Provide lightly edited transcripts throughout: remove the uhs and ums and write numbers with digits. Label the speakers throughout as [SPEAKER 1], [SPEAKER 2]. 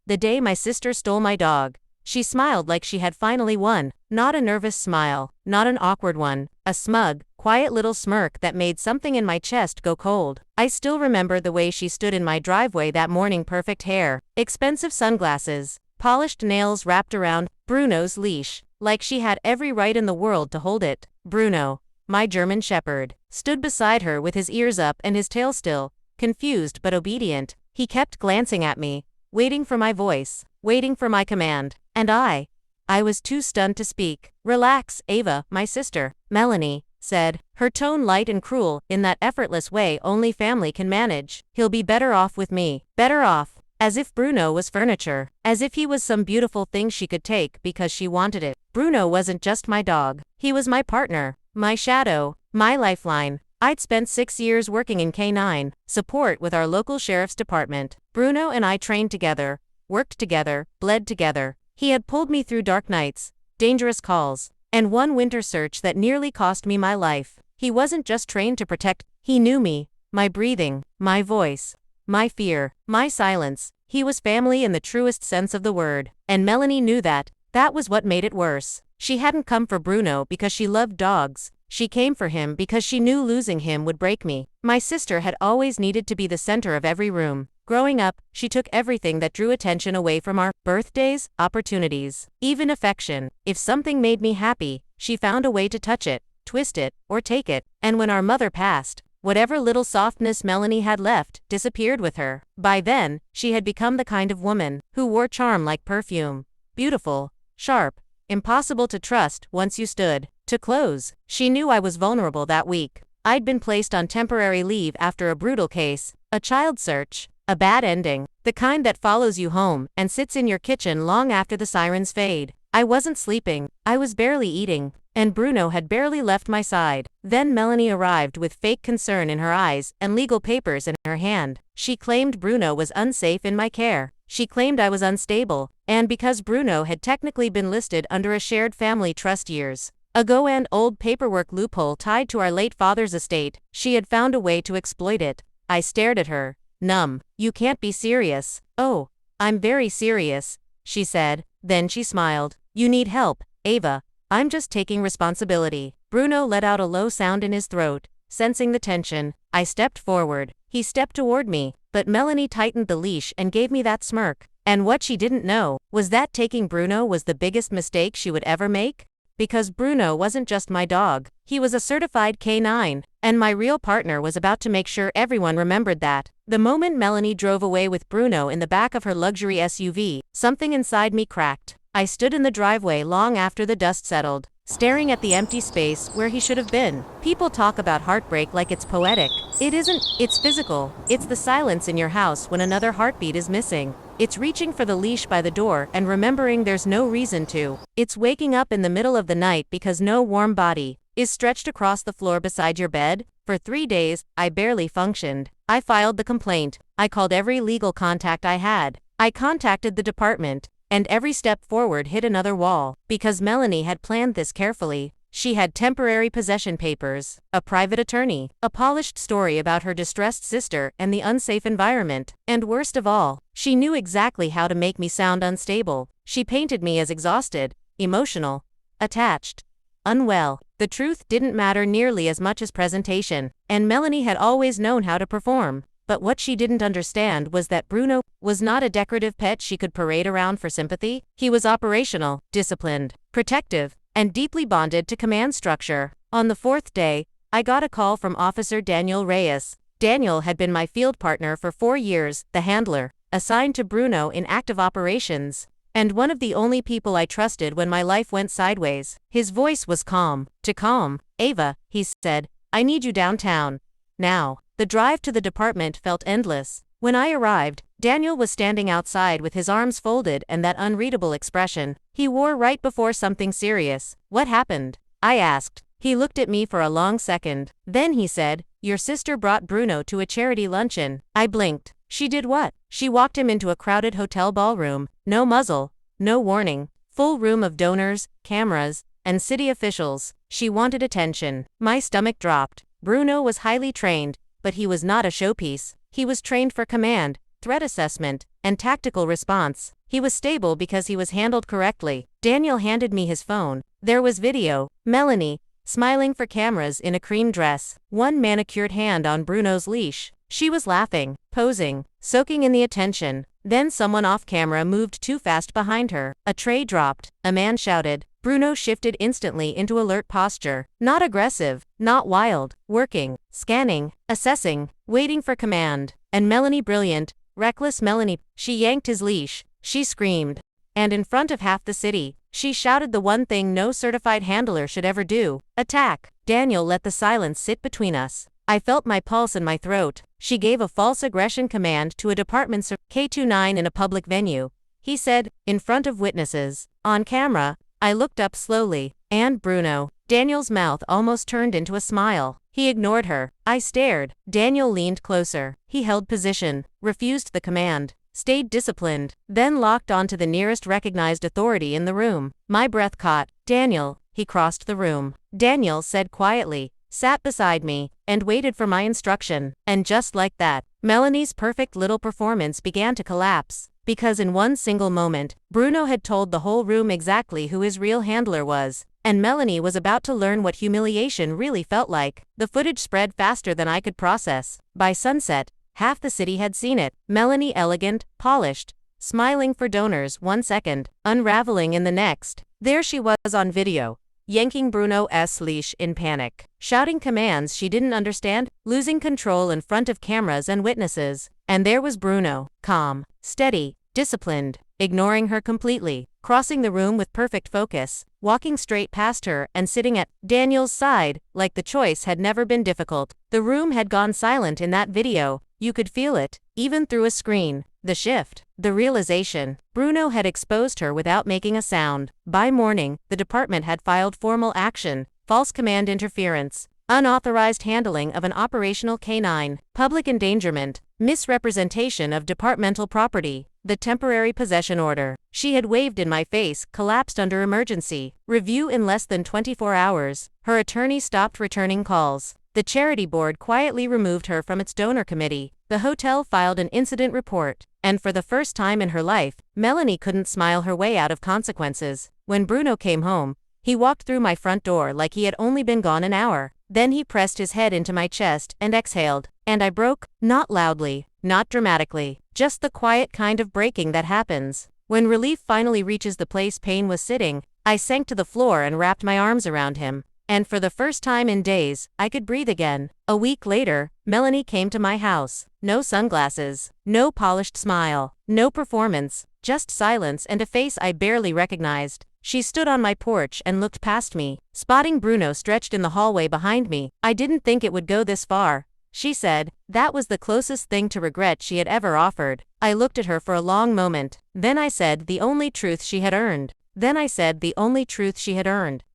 [SPEAKER 1] the day my sister stole my dog. She smiled like she had finally won. Not a nervous smile, not an awkward one, a smug, quiet little smirk that made something in my chest go cold. I still remember the way she stood in my driveway that morning, perfect hair, expensive sunglasses, polished nails wrapped around Bruno's leash, like she had every right in the world to hold it. Bruno, my German shepherd, stood beside her with his ears up and his tail still, confused but obedient. He kept glancing at me, waiting for my voice, waiting for my command, and I was too stunned to speak. "Relax, Ava, my sister," Melanie said, her tone light and cruel, in that effortless way only family can manage. "He'll be better off with me." Better off. As if Bruno was furniture. As if he was some beautiful thing she could take because she wanted it. Bruno wasn't just my dog. He was my partner, my shadow, my lifeline. I'd spent 6 years working in K-9 support with our local sheriff's department. Bruno and I trained together, worked together, bled together. He had pulled me through dark nights, dangerous calls, and one winter search that nearly cost me my life. He wasn't just trained to protect, he knew me, my breathing, my voice, my fear, my silence. He was family in the truest sense of the word. And Melanie knew that. That was what made it worse. She hadn't come for Bruno because she loved dogs. She came for him because she knew losing him would break me. My sister had always needed to be the center of every room. Growing up, she took everything that drew attention away from our birthdays, opportunities, even affection. If something made me happy, she found a way to touch it, twist it, or take it. And when our mother passed, whatever little softness Melanie had left disappeared with her. By then, she had become the kind of woman who wore charm like perfume. Beautiful, sharp, impossible to trust once you stood. To close, she knew I was vulnerable that week. I'd been placed on temporary leave after a brutal case, a child search, a bad ending, the kind that follows you home and sits in your kitchen long after the sirens fade. I wasn't sleeping, I was barely eating, and Bruno had barely left my side. Then Melanie arrived with fake concern in her eyes and legal papers in her hand. She claimed Bruno was unsafe in my care. She claimed I was unstable, and because Bruno had technically been listed under a shared family trust years ago and old paperwork loophole tied to our late father's estate, she had found a way to exploit it. I stared at her, numb. "You can't be serious." "Oh, I'm very serious," she said. Then she smiled. "You need help, Ava. I'm just taking responsibility." Bruno let out a low sound in his throat, sensing the tension. I stepped forward. He stepped toward me, but Melanie tightened the leash and gave me that smirk. And what she didn't know was that taking Bruno was the biggest mistake she would ever make. Because Bruno wasn't just my dog. He was a certified K-9, and my real partner was about to make sure everyone remembered that. The moment Melanie drove away with Bruno in the back of her luxury SUV, something inside me cracked. I stood in the driveway long after the dust settled, staring at the empty space where he should have been. People talk about heartbreak like it's poetic. It isn't, it's physical. It's the silence in your house when another heartbeat is missing. It's reaching for the leash by the door and remembering there's no reason to. It's waking up in the middle of the night because no warm body is stretched across the floor beside your bed. For 3 days, I barely functioned. I filed the complaint. I called every legal contact I had. I contacted the department. And every step forward hit another wall. Because Melanie had planned this carefully. She had temporary possession papers, a private attorney, a polished story about her distressed sister and the unsafe environment. And worst of all, she knew exactly how to make me sound unstable. She painted me as exhausted, emotional, attached, unwell. The truth didn't matter nearly as much as presentation, and Melanie had always known how to perform. But what she didn't understand was that Bruno was not a decorative pet she could parade around for sympathy. He was operational, disciplined, protective, and deeply bonded to command structure. On the 4th day, I got a call from Officer Daniel Reyes. Daniel had been my field partner for 4 years, the handler, assigned to Bruno in active operations, and one of the only people I trusted when my life went sideways. His voice was calm. "To calm, Ava," he said, "I need you downtown. Now." The drive to the department felt endless. When I arrived, Daniel was standing outside with his arms folded and that unreadable expression he wore right before something serious. "What happened?" I asked. He looked at me for a long second. Then he said, "Your sister brought Bruno to a charity luncheon." I blinked. "She did what?" "She walked him into a crowded hotel ballroom. No muzzle, no warning. Full room of donors, cameras, and city officials. She wanted attention." My stomach dropped. Bruno was highly trained, but he was not a showpiece. He was trained for command, threat assessment, and tactical response. He was stable because he was handled correctly. Daniel handed me his phone. There was video. Melanie, smiling for cameras in a cream dress, one manicured hand on Bruno's leash. She was laughing, posing, soaking in the attention. Then someone off camera moved too fast behind her. A tray dropped. A man shouted. Bruno shifted instantly into alert posture. Not aggressive, not wild, working, scanning, assessing, waiting for command. And Melanie, brilliant, reckless Melanie, she yanked his leash. She screamed. And in front of half the city, she shouted the one thing no certified handler should ever do. Attack. Daniel let the silence sit between us. I felt my pulse in my throat. She gave a false aggression command to a department K-9 in a public venue. He said, in front of witnesses. On camera, I looked up slowly. And Bruno. Daniel's mouth almost turned into a smile. He ignored her. I stared. Daniel leaned closer. He held position, refused the command, stayed disciplined, then locked onto the nearest recognized authority in the room. My breath caught. Daniel. He crossed the room. Daniel said quietly, sat beside me, and waited for my instruction. And just like that, Melanie's perfect little performance began to collapse. Because in one single moment, Bruno had told the whole room exactly who his real handler was. And Melanie was about to learn what humiliation really felt like. The footage spread faster than I could process. By sunset, half the city had seen it. Melanie elegant, polished, smiling for donors 1 second, unraveling in the next. There she was on video, yanking Bruno's leash in panic, shouting commands she didn't understand, losing control in front of cameras and witnesses. And there was Bruno, calm, steady, disciplined, ignoring her completely, crossing the room with perfect focus, walking straight past her and sitting at Daniel's side, like the choice had never been difficult. The room had gone silent in that video. You could feel it, even through a screen. The shift, the realization. Bruno had exposed her without making a sound. By morning, the department had filed formal action, false command interference, unauthorized handling of an operational K-9, public endangerment, misrepresentation of departmental property. The temporary possession order she had waved in my face collapsed under emergency review in less than 24 hours. Her attorney stopped returning calls. The charity board quietly removed her from its donor committee. The hotel filed an incident report. And for the first time in her life, Melanie couldn't smile her way out of consequences. When Bruno came home, he walked through my front door like he had only been gone an hour. Then he pressed his head into my chest and exhaled. And I broke, not loudly, not dramatically, just the quiet kind of breaking that happens when relief finally reaches the place pain was sitting. I sank to the floor and wrapped my arms around him. And for the first time in days, I could breathe again. A week later, Melanie came to my house. No sunglasses, no polished smile, no performance, just silence and a face I barely recognized. She stood on my porch and looked past me, spotting Bruno stretched in the hallway behind me. I didn't think it would go this far, she said. That was the closest thing to regret she had ever offered. I looked at her for a long moment. Then I said the only truth she had earned.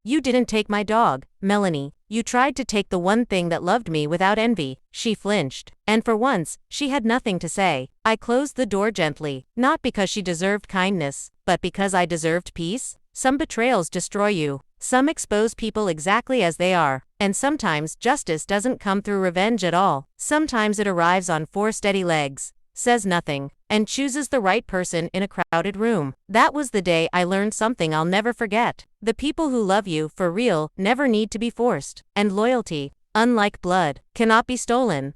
[SPEAKER 1] You didn't take my dog, Melanie. You tried to take the one thing that loved me without envy. She flinched. And for once, she had nothing to say. I closed the door gently, not because she deserved kindness, but because I deserved peace. Some betrayals destroy you. Some expose people exactly as they are. And sometimes justice doesn't come through revenge at all. Sometimes it arrives on 4 steady legs, says nothing, and chooses the right person in a crowded room. That was the day I learned something I'll never forget. The people who love you for real never need to be forced. And loyalty, unlike blood, cannot be stolen.